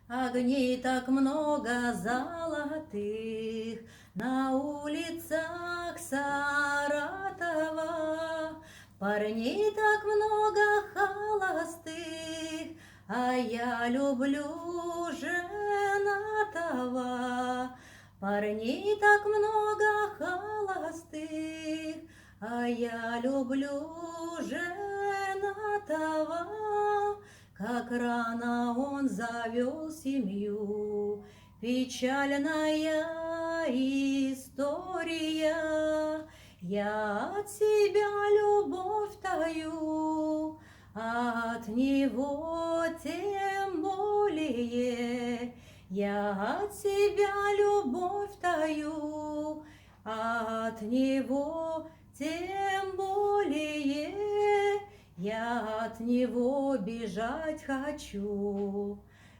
Огней так много золотых на улицах Саратова, парней так много холостых, а я люблю женатого. Парней так много холостых, а я люблю женатого. Как рано он завел семью, печальная история. Я от себя любовь таю, а от него тем более. Я от себя любовь таю, а от него тем более. Я от него бежать хочу,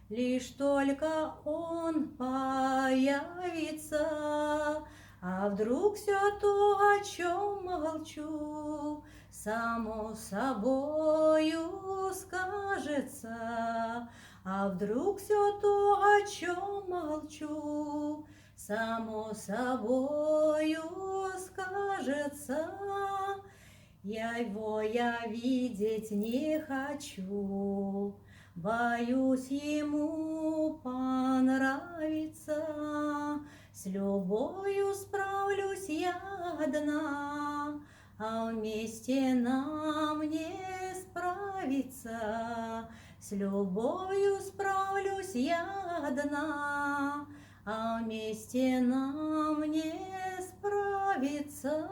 лишь только он появится. А вдруг все то, о чем молчу, само собою скажется. А вдруг все то, о чем молчу, само собою скажется. Я видеть не хочу, боюсь ему понравиться. С любовью справлюсь я одна, а вместе нам не справиться. С любовью справлюсь я одна, а вместе нам не справиться.